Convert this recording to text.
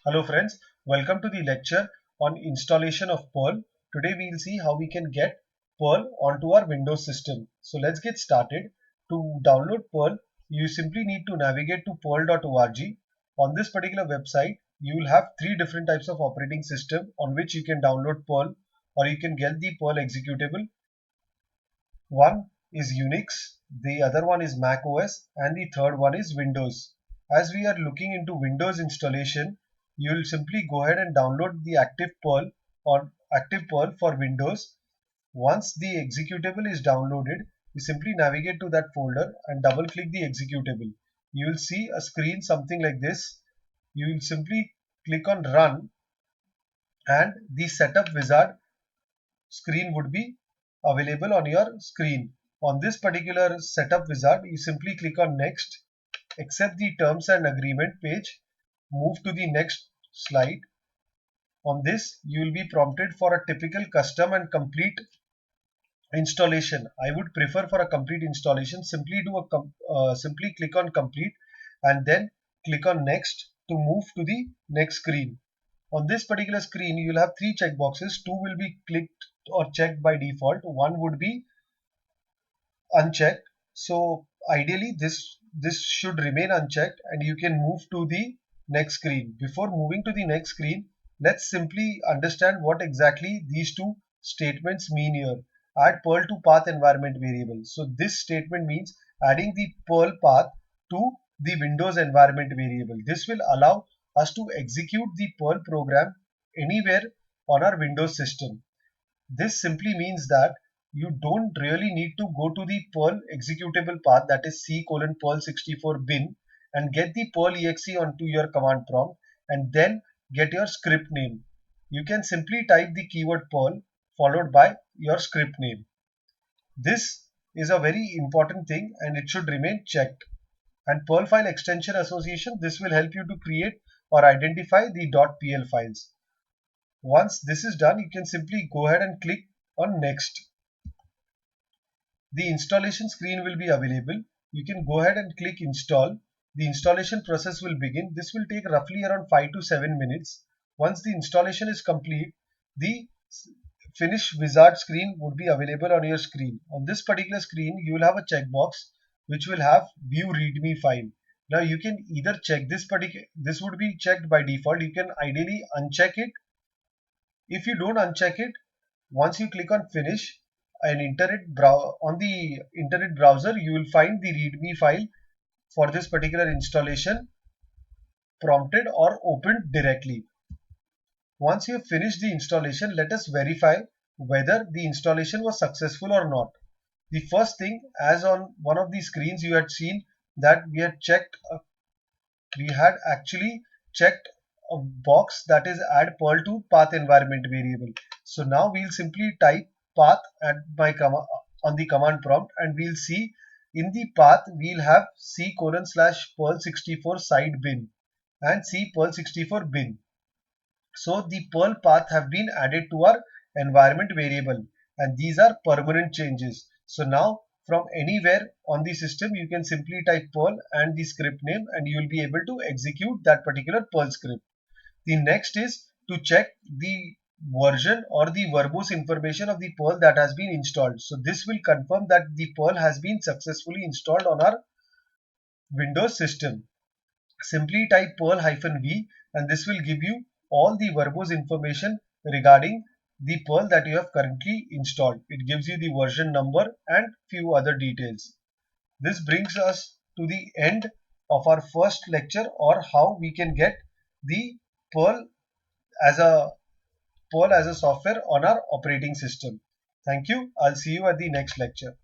Hello friends, welcome to the lecture on installation of Perl. Today we will see how we can get Perl onto our Windows system. So let's get started. To download Perl, you simply need to navigate to perl.org. On this particular website, you will have three different types of operating system on which you can download Perl or you can get the Perl executable. One is Unix, the other one is Mac OS, and the third one is Windows. As we are looking into Windows installation, you will simply go ahead and download the active Perl or active Perl for Windows. Once the executable is downloaded, you simply navigate to that folder and double click the executable. You will see a screen something like this. You will simply click on Run and the setup wizard screen would be available on your screen. On this particular setup wizard, you simply click on Next, accept the terms and agreement page, move to the next slide. On this, you will be prompted for a typical custom and complete installation. I would prefer for a complete installation, simply click on complete and then click on next to move to the next screen. On this particular screen, you will have three checkboxes. Two will be clicked or checked by default. One would be unchecked. So ideally this should remain unchecked and you can move to the next screen. Before moving to the next screen, let's simply understand what exactly these two statements mean here. Add Perl to path environment variable. So this statement means adding the Perl path to the Windows environment variable. This will allow us to execute the Perl program anywhere on our Windows system. This simply means that you don't really need to go to the Perl executable path, that is C:\Perl64 bin, and get the Perl exe onto your command prompt and then get your script name. You can simply type the keyword Perl followed by your script name. This is a very important thing and it should remain checked. And Perl file extension association, this will help you to create or identify the .pl files. Once this is done, you can simply go ahead and click on Next. The installation screen will be available. You can go ahead and click Install. The installation process will begin. This will take roughly around 5 to 7 minutes. Once the installation is complete, the Finish Wizard screen would be available on your screen. On this particular screen, you will have a checkbox which will have View README file. Now you can either check this would be checked by default. You can ideally uncheck it. If you don't uncheck it, once you click on Finish on the internet browser, you will find the README file for this particular installation prompted or opened directly. Once you have finished the installation, let us verify whether the installation was successful or not. The first thing, as on one of the screens you had seen that we had actually checked a box that is add Perl to path environment variable. So now we'll simply type path on the command prompt and we'll see in the path we'll have C:/Perl64 side bin and C:/Perl64 bin. So the Perl path have been added to our environment variable and these are permanent changes. So now from anywhere on the system you can simply type Perl and the script name and you will be able to execute that particular Perl script. The next is to check the version or the verbose information of the Perl that has been installed. So this will confirm that the Perl has been successfully installed on our Windows system. Simply type Perl-V and this will give you all the verbose information regarding the Perl that you have currently installed. It gives you the version number and few other details. This brings us to the end of our first lecture or how we can get the Perl as a software on our operating system. Thank you. I'll see you at the next lecture.